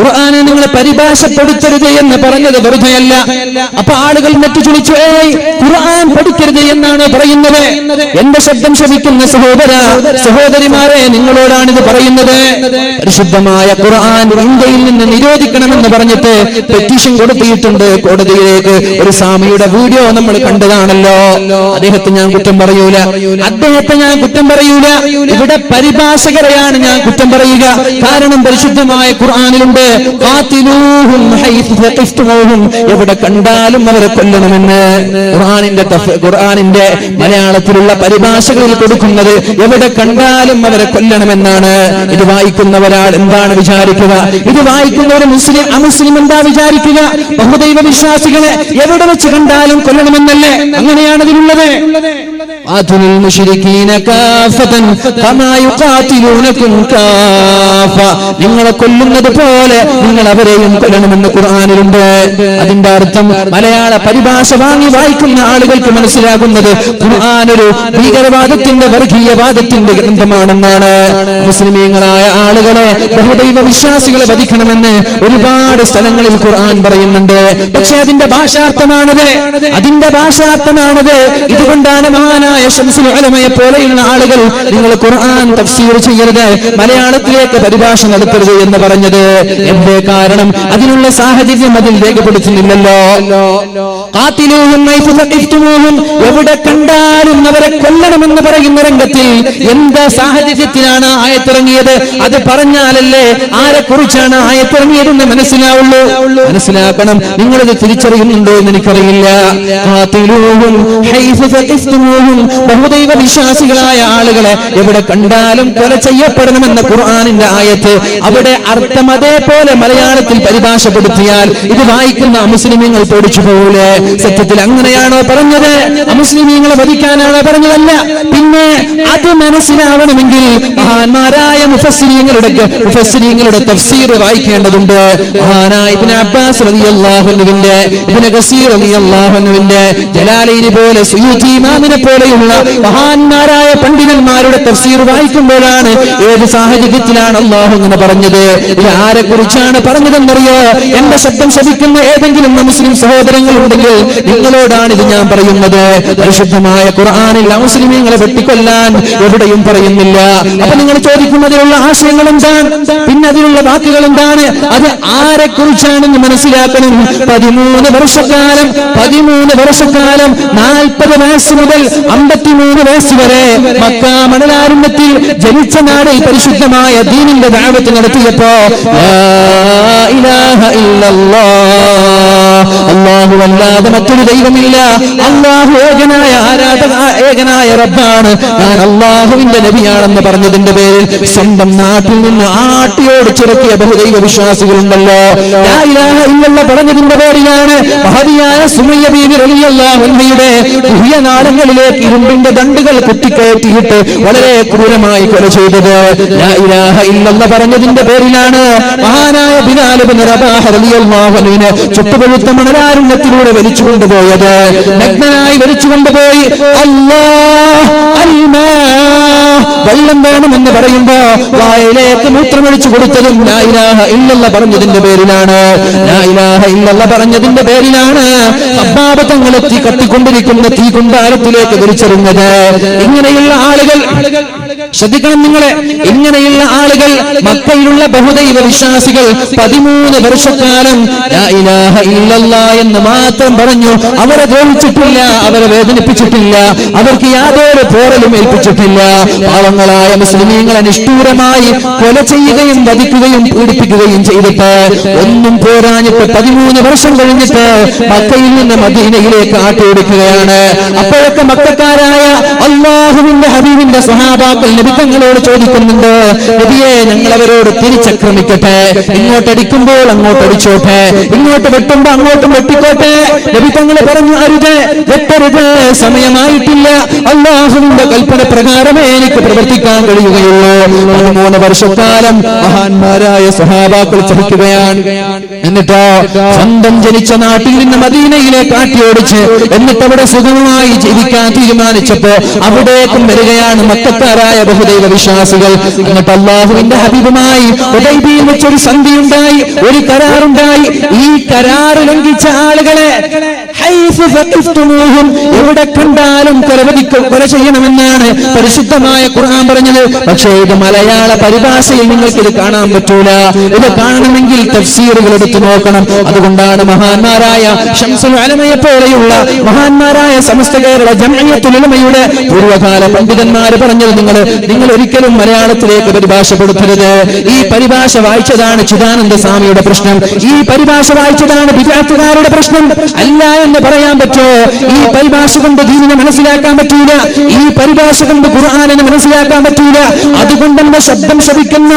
ഖുർആനെ നിങ്ങൾ പരിഭാഷപ്പെടുത്തരുത് എന്ന് പറഞ്ഞത് വെറുതെയല്ല. അപ്പൊ ആളുകൾ നെറ്റിച്ചുളിച്ചു, ഖുർആൻ പഠിക്കരുത് എന്നാണ് പറയുന്നത്. എന്റെ ശബ്ദം ശ്രവിക്കുന്ന സഹോദരിമാരെ, നിങ്ങളോടാണിത് പറയുന്നത്. പരിശുദ്ധമായ ഖുർആൻ ഇന്ത്യയിൽ നിന്ന് നിരോധിക്കണമെന്ന് പറഞ്ഞിട്ട് പെറ്റീഷൻ കൊടുത്തിട്ടുണ്ട് കോടതിയിലേക്ക്. ഒരു സ്വാമിയുടെ വീഡിയോ നമ്മൾ കണ്ടതാണല്ലോ. അദ്ദേഹത്തെ ഞാൻ കുറ്റം പറയൂല, ഇവിടെ പരിഭാഷകരെയാണ് ഞാൻ കുറ്റം പറയുക. കാരണം പരിശുദ്ധമായ ഖുർആനിലുണ്ട് എവിടെ കണ്ടാലും അവരെ കൊല്ലണമെന്ന്. ഖുർആനിന്റെ മലയാളത്തിലുള്ള പരിഭാഷകളിൽ കൊടുക്കുന്നത് എവിടെ കണ്ടാലും അവരെ കൊല്ലണമെന്നാണ്. ഇത് വായിക്കുന്നവരാൾ എന്താണ് വിചാരിക്കുക? ഇത് വായിക്കുന്ന ഒരു മുസ്ലിം അമുസ്ലിം എന്താ വിചാരിക്കുക? ബഹുദൈവ വിശ്വാസികളെ എവിടെ വെച്ച് കണ്ടാലും കൊല്ലണമെന്നല്ലേ? അങ്ങനെയാണ് ഇതിലുള്ളത്. നിങ്ങളെ കൊല്ലുന്നത് പോലെ നിങ്ങൾ അവരെയും കൊല്ലണമെന്ന് ഖുർആനിലുണ്ട്. അതിന്റെ അർത്ഥം മലയാള പരിഭാഷ വാങ്ങി വായിക്കുന്ന ആളുകൾക്ക് മനസ്സിലാകുന്നത് ഖുർആൻ ഒരു ഭീകരവാദത്തിന്റെ വർഗീയവാദത്തിന്റെ ഗ്രന്ഥമാണെന്നാണ്. മുസ്ലിമീങ്ങളായ ആളുകളെ, ബഹുദൈവ വിശ്വാസികളെ വധിക്കണമെന്ന് ഒരുപാട് സ്ഥലങ്ങളിൽ ഖുർആൻ പറയുന്നുണ്ട്. പക്ഷെ അതിന്റെ ഭാഷാർത്ഥമാണത്. ഇതുകൊണ്ടാണ് മഹാനായ ശംസുൽ ഉലമയെ പോലെയുള്ള ആളുകൾ നിങ്ങൾ ഖുർആൻ തഫ്സീർ ചെയ്യരുത്, മലയാളത്തിലേക്ക് പരിഭാഷ നടത്തരുത് എന്ന് പറഞ്ഞത്. എന്തേ കാരണം? അതിനുള്ള സാഹചര്യം അതിൽ രേഖപ്പെടുത്തുന്നില്ലല്ലോ. എവിടെ കണ്ടാലും അവരെ കൊല്ലണമെന്ന് പറയുന്ന രംഗത്തിൽ എന്താ സാഹചര്യത്തിലാണ് ആയത്തിറങ്ങിയത്? അത് പറഞ്ഞാലല്ലേ ആരെ കുറിച്ചാണ് ആയത്തിറങ്ങിയതെന്ന് മനസ്സിലാവുള്ളൂ. മനസ്സിലാക്കണം. നിങ്ങളത് തിരിച്ചറിയുന്നുണ്ടോ എന്ന് എനിക്കറിയില്ല. ബഹുദൈവ വിശ്വാസികളായ ആളുകളെ എവിടെ കണ്ടാലും കൊല ചെയ്യപ്പെടണമെന്ന ഖുർആനിന്റെ ആയത്ത്, അവിടെ അർത്ഥം അതേപോലെ മലയാളത്തിൽ പരിഭാഷപ്പെടുത്തിയാൽ ഇത് വായിക്കുന്ന അമുസ്ലിമീങ്ങൾ പേടിച്ചു പോകൂലേ? സത്യത്തിൽ അങ്ങനെയാണോ പറഞ്ഞത്? അമുസ്ലിമീങ്ങളെ വധിക്കാനാണോ പറഞ്ഞതല്ല. പിന്നെ അത് മനസ്സിലാവണമെങ്കിൽ മഹാന്മാരായ മുഫസ്സിരീങ്ങളുടെ തഫ്സീർ വായിക്കേണ്ടതുണ്ട്. മഹാനായ ഇബ്നു അബ്ബാസ് റളിയല്ലാഹു അൻഹുവിന്റെ, ഇബ്നു കസീർ റളിയല്ലാഹു അൻഹുവിന്റെ, ജലാലൈനി പോലെ, സുയൂത്തി ഇമാമിനെ പോലെയുള്ള മഹാന്മാരായ പണ്ഡിതന്മാരുടെ തഫ്സീർ വായിക്കുമ്പോഴാണ് ഏത് സാഹചര്യത്തിലാണ് അല്ലാഹു ഇങ്ങനെ പറഞ്ഞത്, ഇത് ആരെ കുറിച്ചാണ് പറഞ്ഞതെന്നറിയോ? എന്റെ ശബ്ദം ശ്രവിക്കുന്ന ഏതെങ്കിലും മുസ്ലിം സഹോദരങ്ങൾ ഉണ്ടെങ്കിൽ നിങ്ങളോടാണ് ഇത് ഞാൻ പറയുന്നത്. പരിശുദ്ധമായ ഖുർആനിൽ മുസ്ലിമീങ്ങളെ വെട്ടിക്കൊല്ലാൻ എവിടെയും പറയുന്നില്ല. അപ്പൊ നിങ്ങൾ ചോദിക്കും, അതിലുള്ള ആശയങ്ങൾ എന്താണ്? പിന്നെ അതിലുള്ള വാക്കുകൾ എന്താണ്? അത് ആരെ കുറിച്ചാണെന്ന് മനസ്സിലാക്കണം. 13 വർഷക്കാലം 40 വയസ്സ് മുതൽ 53 വയസ്സ് വരെ മക്ക മണലാരണ്യത്തിൽ ജനിച്ച നാടിൽ പരിശുദ്ധമായ ദീനിന്റെ ദഅവത്ത് നടത്തിയപ്പോ അല്ലാഹു അല്ലാതെ മറ്റൊരു ദൈവമില്ല, അല്ലാഹു ഏകനായ റബ്ബാണ്, ഞാൻ അല്ലാഹുവിന്റെ നബിയാണെന്ന് പറഞ്ഞതിന്റെ പേരിൽ സ്വന്തം നാട്ടിൽ നിന്ന് ആട്ടിയോടിച്ചിറക്കിയ ബഹുദൈവ വിശ്വാസികളുണ്ടല്ലോ. ലാ ഇലാഹ ഇല്ലല്ലാഹ് പറഞ്ഞതിന്റെ പേരിലാണ് മഹദിയായ സുമയ്യ ബീവി റളിയല്ലാഹു അൻഹയുടെ നാളങ്ങളിലേക്ക് ഇരുമ്പിന്റെ ദണ്ടുകൾ കുത്തിക്കയറ്റിയിട്ട് വളരെ ക്രൂരമായി കൊല ചെയ്തത്. ലാ ഇലാഹ ഇല്ലല്ലാഹ് പറഞ്ഞതിന്റെ പേരിലാണ് മഹാനായ ബിലാൽ ഇബ്നു റബാഹ റളിയല്ലാഹു അൻഹുവിനെ ചുട്ടുപഴുത്ത മണലാരണ്യത്തിലൂടെ വലിച്ചു കൊണ്ടുപോയത്. നഗ്നനായി വലിച്ചു കൊണ്ടുപോയി വെള്ളം വേണമെന്ന് പറയുമ്പോ വായിലേക്ക് മൂത്രമൊഴിച്ചു കൊടുത്തതും ലാ ഇലാഹ ഇല്ലല്ലാഹ് പറഞ്ഞതിന്റെ പേരിലാണ്. ലാ ഇലാഹ ഇല്ലല്ലാഹ് പറഞ്ഞതിന്റെ പേരിലാണ് അബ്ബാബത്തങ്ങൾ എത്തി കത്തിക്കൊണ്ടിരിക്കുന്ന തീ കുണ്ടാരത്തിലേക്ക് വലിച്ചെറിഞ്ഞത്. ഇങ്ങനെയുള്ള ആളുകൾ ശ്രദ്ധിക്കണം നിങ്ങളെ, ഇങ്ങനെയുള്ള ആളുകൾ മക്കയിലുള്ള ബഹുദൈവ വിശ്വാസികൾ 13 വർഷക്കാലം ലാ ഇലാഹ ഇല്ലല്ലാഹ് എന്ന് മാത്രം പറഞ്ഞു. അവരെ ദ്രോഹിച്ചിട്ടില്ല, അവരെ വേദനിപ്പിച്ചിട്ടില്ല, അവർക്ക് യാതൊരു പോറലും ഏൽപ്പിച്ചിട്ടില്ല. പാവങ്ങളായ മുസ്ലിമീങ്ങളെ നിഷ്ഠൂരമായി കൊല ചെയ്യുകയും വധിക്കുകയും പീഡിപ്പിക്കുകയും ചെയ്തിട്ട് ഒന്നും പോരാഞ്ഞിട്ട് 13 വർഷം കഴിഞ്ഞിട്ട് മക്കയിൽ നിന്ന് മദീനയിലേക്ക് ആട്ടിയോടിക്കുകയാണ്. അപ്പോഴൊക്കെ മക്കക്കാരായ അല്ലാഹുവിന്റെ ഹബീബിന്റെ സ്വഹാബാക്കൾ നബി തങ്ങളോട് ചോദിക്കുന്നുണ്ട്, നബിയെ ഞങ്ങൾ അവരോട് തിരിച്ചക്രമിക്കട്ടെ, ഇങ്ങോട്ടടിക്കുമ്പോൾ അങ്ങോട്ടടിച്ചോട്ടെ, ഇങ്ങോട്ട് വെട്ടുമ്പോ അങ്ങോട്ടും വെട്ടിക്കോട്ടെ. നബി തങ്ങൾ പറഞ്ഞു, അരുത്, വെട്ടരുത്, സമയമായിട്ടില്ല, അല്ലാഹുവിന്റെ കൽപ്പന പ്രകാരമേ എനിക്ക് പ്രവർത്തിക്കാൻ കഴിയുകയുള്ളൂ. 13 വർഷക്കാലം മഹാന്മാരായ സ്വഹാബാക്കൾ ചതിക്കുകയാണ്. എന്നിട്ടോ സ്വന്തം ജനിച്ച നാട്ടിൽ നിന്ന് മദീനയിലേക്ക് ആട്ടിയോടിച്ച് എന്നിട്ട് അവിടെ സുഖമായി ജീവിക്കാൻ തീരുമാനിച്ചപ്പോ അവിടേക്കും വരികയാണ് മക്കക്കാരായ ബഹുദൈവ വിശ്വാസികൾ. എന്നിട്ട് അല്ലാഹുവിന്റെ ഹബീബുമായി ഹുദൈബിയിൽ വെച്ചൊരു സന്ധിയുണ്ടായി, ഒരു കരാറുണ്ടായി. ഈ കരാർ ലംഘിച്ച ആളുകളെ എവിടെ കണ്ടാലും കൊല ചെയ്യണമെന്നാണ് പരിശുദ്ധമായ ഖുർആൻ പറഞ്ഞത്. പക്ഷേ ഇത് മലയാള പരിഭാഷയിൽ നിങ്ങൾക്ക് ഇത് കാണാൻ പറ്റൂല. ഇത് കാണണമെങ്കിൽ തഫ്സീറുകൾ എടുത്തു നോക്കണം. അതുകൊണ്ടാണ് മഹാന്മാരായ ശംസുൽ ഉലമയെ പോലെയുള്ള മഹാന്മാരായ സമസ്ത കേരള ജംഇയ്യത്തുൽ ഉലമയുടെ പൂർവ്വകാല പണ്ഡിതന്മാർ പറഞ്ഞത് നിങ്ങൾ ഒരിക്കലും മലയാളത്തിലേക്ക് പരിഭാഷപ്പെടുത്തരുത്. ഈ പരിഭാഷ വായിച്ചതാണ് ചിദാനന്ദ സ്വാമിയുടെ പ്രശ്നം, ഈ പരിഭാഷ വായിച്ചതാണ് ബിദ്അത്തുകാരുടെ പ്രശ്നം. അല്ല എന്ന് പറയാൻ പറ്റോ? ഈ പരിഭാഷ കൊണ്ട് ദീനിനെ മനസ്സിലാക്കാൻ പറ്റൂല, ഈ പരിഭാഷ കൊണ്ട് ഖുർആനിനെ മനസ്സിലാക്കാൻ പറ്റൂല. അതുകൊണ്ട് എന്റെ ശബ്ദം ശ്രവിക്കുന്ന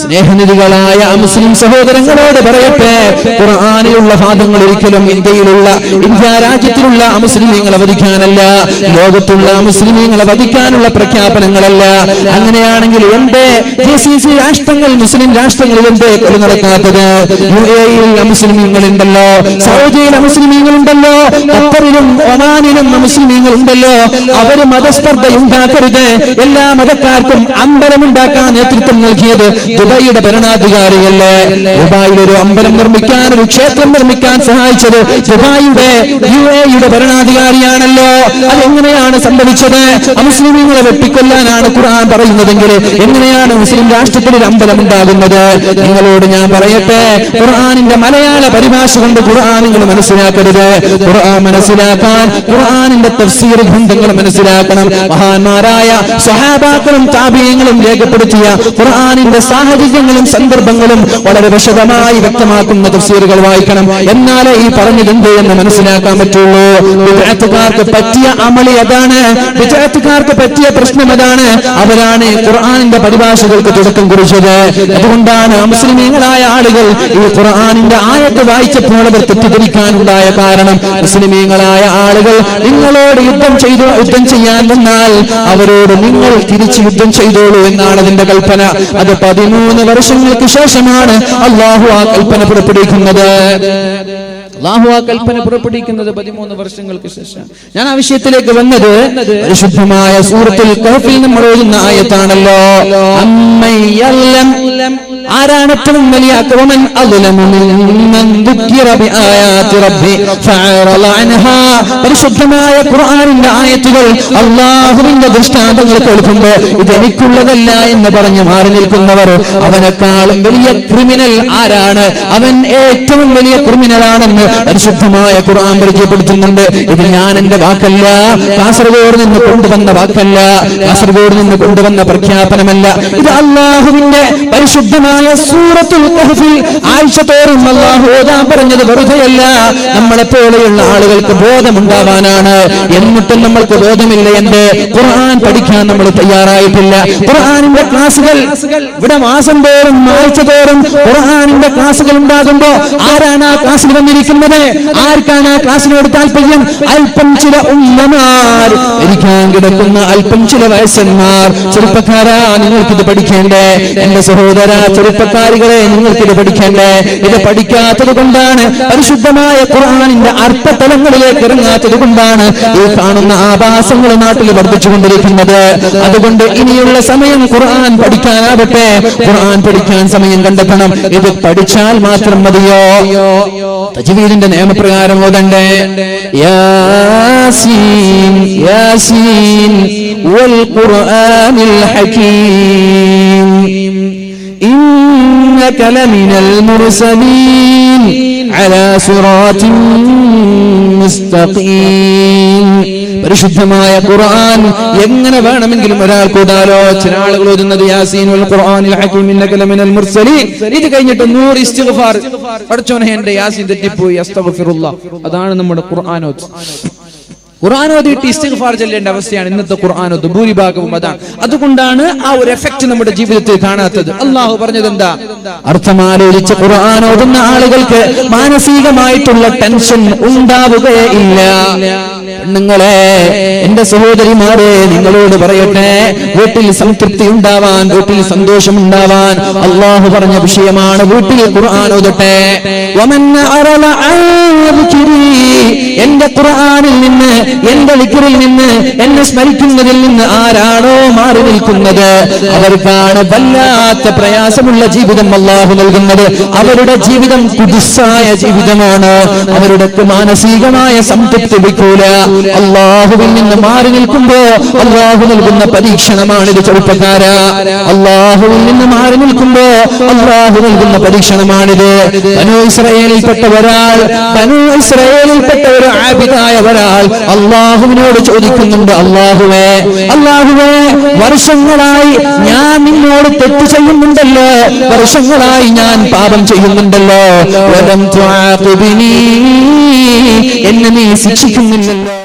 സ്നേഹനിധികളായ മുസ്ലിം സഹോദരങ്ങളോട് പറയട്ടെ, ഖുർആനിലുള്ള ഭാഗങ്ങൾ ഒരിക്കലും ഇന്ത്യ രാജ്യത്തിലുള്ള മുസ്ലിമീങ്ങളെ വധിക്കാനല്ല, ലോകത്തുള്ള മുസ്ലിമീങ്ങളെ വധിക്കാനുള്ള പ്രഖ്യാപനങ്ങളല്ല. അങ്ങനെയാണെങ്കിൽ എന്റെ GCC രാഷ്ട്രങ്ങൾ, മുസ്ലിം രാഷ്ട്രങ്ങളിൽ എന്തേ കൊല നടക്കാത്തത്? UAE-യിൽ മുസ്ലിമീങ്ങളുണ്ടല്ലോ, സൗദിയിലെ മുസ്ലിമീങ്ങളുണ്ടല്ലോ, ഖത്തറിലും ഒമാനിലും മുസ്ലിമീങ്ങൾ ഉണ്ടല്ലോ. അവര് മതസ്പർദ്ധ ഉണ്ടാക്കരുത്, എല്ലാ മതക്കാർക്കും അമ്പലമുണ്ടാക്കാൻ നേതൃത്വം നൽകിയത് ദുബൈയുടെ ഭരണാധികാരിയല്ലേ? ദുബായിൽ ഒരു അമ്പലം നിർമ്മിക്കാൻ, ഒരു ക്ഷേത്രം നിർമ്മിക്കാൻ സഹായിച്ചത് ദുബായിയുടെ UAE-യുടെ ഭരണാധികാരിയാണല്ലോ. അതെങ്ങനെയാണ് സംഭവിച്ചത്? മുസ്ലിമീങ്ങളെ വെട്ടിക്കൊല്ലാനാണ് ഖുർആൻ പറയുന്നതെങ്കിൽ എങ്ങനെയാണ് മുസ്ലിം രാഷ്ട്രത്തിൽ ഒരു അമ്പലം ഉണ്ടാകുന്നത്? നിങ്ങളോട് ഞാൻ പറയട്ടെ, ഖുർആനിന്റെ മലയാള പരിഭാഷ കൊണ്ട് ഖുർആൻ നിങ്ങൾ മനസ്സിലാക്കരുത്. ഖുർആൻ മനസ്സിലാക്കാൻ ഖുർആനിന്റെ തഫ്സീർ ഗ്രന്ഥങ്ങൾ മനസ്സിലാക്കണം. മഹാന്മാരായ സ്വഹാബാക്കളും താബിഈങ്ങളും രേഖപ്പെടുത്തിയ ഖുർആനിന്റെ സാഹചര്യങ്ങളും സന്ദർഭങ്ങളും വളരെ വിശദമായി വ്യക്തമാക്കുന്ന തഫ്സീറുകൾ വായിക്കണം. എന്നാലേ ഈ പറഞ്ഞതെന്ത് എന്ന് മനസ്സിലാക്കാൻ പറ്റുള്ളൂ. ബിദ്അത്തുകാർക്ക് പറ്റിയ അമളി അതാണ്, ബിദ്അത്തുകാർക്ക് പറ്റിയ പ്രശ്നം അതാണ്. അവരാണ് ഖുർആനിന്റെ പരിഭാഷകൾക്ക് തുടക്കം കുറിച്ചത്. അതുകൊണ്ടാണ് മുസ്ലിമീങ്ങളായ ആളുകൾ ഈ ഖുർആനിന്റെ ആയത്ത് വായിച്ചപ്പോൾ അവർ തെറ്റിദ്ധരിക്കാനുണ്ടായ കാരണം. മുസ്ലിമീങ്ങളായ ആളുകൾ നിങ്ങളോട് യുദ്ധം ചെയ്യാൻ വന്നാൽ അവരോട് നിങ്ങൾ തിരിച്ച് യുദ്ധം ചെയ്തോളൂ എന്നാണ് അതിന്റെ കൽപ്പന. അത് 13 വർഷങ്ങൾക്ക് ശേഷമാണ് അല്ലാഹു ആ കൽപ്പന പുറപ്പെടുവിക്കുന്നത്. 13 വർഷങ്ങൾക്ക് ശേഷം. ഞാൻ ആ വിഷയത്തിലേക്ക് വന്നത് പരിശുദ്ധമായ സൂറത്തുൽ കഹ്ഫിൽ നമ്മൾ ഓതുന്ന ആയത്താണല്ലോ. ആരാണ് ഏറ്റവും വലിയ അക്രമൻ? പരിശുദ്ധമായ ഖുർആനിന്റെ ആയത്തുകൾ, അല്ലാഹുവിന്റെ ദൃഷ്ടാന്തങ്ങൾ കേൾക്കുമ്പോൾ ഇത് എനിക്കുള്ളതല്ല എന്ന് പറഞ്ഞു മാറി നിൽക്കുന്നവർ, അവനെക്കാളും വലിയ ക്രിമിനൽ ആരാണ്? അവൻ ഏറ്റവും വലിയ ക്രിമിനലാണെന്ന് പരിശുദ്ധമായ ഖുർആൻ പരിചയപ്പെടുത്തുന്നുണ്ട്. ഇത് ഞാൻ എന്റെ വാക്കല്ല, കാസർഗോഡ് നിന്ന് കൊണ്ടുവന്ന വാക്കല്ല, കാസർഗോഡ് നിന്ന് കൊണ്ടുവന്ന പ്രഖ്യാപനമല്ല. ഇത് അല്ലാഹുവിന്റെ പരിശുദ്ധമായ സൂറത്തുൽ കഹ്ഫിൽ ആയിഷ തോറും അല്ലാഹു ഓതാൻ പറഞ്ഞത് വെറുതെയല്ല, നമ്മളെ പോലെയുള്ള ആളുകൾക്ക് ബോധമുണ്ടാവാനാണ്. എന്നിട്ടും നമ്മൾക്ക് ബോധമില്ല. എന്റെ ഖുർആൻ പഠിക്കാൻ നമ്മൾ തയ്യാറായിട്ടില്ല. ഖുർആനിന്റെ ക്ലാസുകൾ ഇവിടെ മാസം തോറും ആഴ്ച തോറും ഖുർആനിന്റെ ക്ലാസുകൾ ഉണ്ടാകുമ്പോ ആരാണ് ആ ക്ലാസ്സിൽ വന്നിരിക്കുന്നത്? ആർക്കാണ് ആ ക്ലാസ്സിനോട് താല്പര്യം? അല്പം ചില ഉമ്മമാർ, ഇരിക്കാൻ കിടക്കുന്ന അല്പം ചില വയസ്സന്മാർ. ചെറുപ്പക്കാരാ, നിങ്ങൾക്കിത് പഠിക്കേണ്ടേ? എന്റെ സഹോദര ചെറുപ്പക്കാരികളെ, നിങ്ങൾക്കിത് പഠിക്കേണ്ടേ? ഇത് പഠിക്കാത്തത് കൊണ്ടാണ്, പരിശുദ്ധമായ ഖുർആനിന്റെ അർത്ഥതലങ്ങളിലേക്ക് ഇറങ്ങാത്തത് കൊണ്ടാണ് ഈ കാണുന്ന ആഭാസങ്ങൾ നാട്ടിൽ വർദ്ധിച്ചുകൊണ്ടിരിക്കുന്നത്. അതുകൊണ്ട് ഇനിയുള്ള സമയം ഖുർആൻ പഠിക്കാനാവട്ടെ, ഖുർആൻ പഠിക്കാൻ സമയം കണ്ടെത്തണം. ഇത് പഠിച്ചാൽ മാത്രം മതിയോ? തജ്വീദിന്റെ നിയമപ്രകാരം ഓതണ്ടേ? യാസീൻ യാസീൻ വൽ ഖുർആനിൽ ഹകീം ഇന്നക ലമിനൽ മുർസലീൻ അലാ സിറാത്തിൻ മുസ്തഖീം. പരിശുദ്ധമായ ഖുർആൻ എങ്ങനെ വേണമെങ്കിലും ഒരാൾക്ക് ഓതാലോ. ചില ആളുകൾ ഓതുന്നത് യാസീൻ വൽ ഖുർആനിൽ ഹകീം ഇന്നക ലമിനൽ മുർസലീൻ, ഇത് കഴിഞ്ഞിട്ട് 100 ഇസ്തിഗ്ഫാർ. പഠിച്ചോനെ എന്റെ യാസീൻ തെറ്റിപ്പോയി, അസ്തഗ്ഫിറുല്ലാഹ്. അതാണ് നമ്മുടെ ഖുർആനോത്ത്. ഖുർആനോദിട്ട് ഇസ്തിഗ്ഫാർ ചൊല്ലേണ്ട അവസ്ഥയാണ് ഇന്നത്തെ ഖുർആനോത്ത് ഭൂരിഭാഗവും. അതാണ്, അതുകൊണ്ടാണ് ആ ഒരു എഫക്ട് നമ്മുടെ ജീവിതത്തിൽ കാണാത്തത്. അള്ളാഹു പറഞ്ഞത് എന്താ? അർത്ഥമാലോചിച്ച് ഖുർആനോതുന്ന ആളുകൾക്ക് മാനസികമായിട്ടുള്ള ടെൻഷൻ ഉണ്ടാവുകയില്ല. പെണ്ണുങ്ങളെ, എന്റെ സഹോദരിമാരെ, നിങ്ങളോട് പറയട്ടെ, വീട്ടിൽ സംതൃപ്തി ഉണ്ടാവാൻ, വീട്ടിൽ സന്തോഷം ഉണ്ടാവാൻ അള്ളാഹു പറഞ്ഞ വിഷയമാണ് വീട്ടിൽ ഖുർആൻ ഓതട്ടെ. എന്റെ ഖുർആനിൽ നിന്ന്, എന്റെ ദിക്റിൽ നിന്ന്, എന്നെ സ്മരിക്കുന്നതിൽ നിന്ന് ആരാണോ മാറി നിൽക്കുന്നത് അവർക്കാണ് വല്ലാത്ത പ്രയാസമുള്ള ജീവിതം അള്ളാഹു നൽകുന്നത്. അവരുടെ ജീവിതം കുദുസായ ജീവിതമാണ്. അവരുടെ മാനസികമായ സംതൃപ്തി ലഭിക്കൂല. അള്ളാഹുവിൽ നിന്ന് മാറി നിൽക്കുമ്പോ അള്ളാഹു നൽകുന്ന പരീക്ഷണമാണിത്. ചെറുപ്പക്കാരാ, അള്ളാഹുവിൽ നിന്ന് മാറി നിൽക്കുമ്പോ അള്ളാഹു നൽകുന്ന പരീക്ഷണമാണിത്. ബനൂ ഇസ്രായേലിൽപ്പെട്ട ഒരു ആബിദായ ഒരാൾ അള്ളാഹുവിനോട് ചോദിക്കുന്നുണ്ട്, അള്ളാഹുവേ, വർഷങ്ങളായി ഞാൻ നിന്നോട് തെറ്റ് ചെയ്യുന്നുണ്ടല്ലോ, വർഷങ്ങളായി ഞാൻ പാപം ചെയ്യുന്നുണ്ടല്ലോ, എന്നെ നീ ശിക്ഷിക്കുന്നില്ലല്ലോ.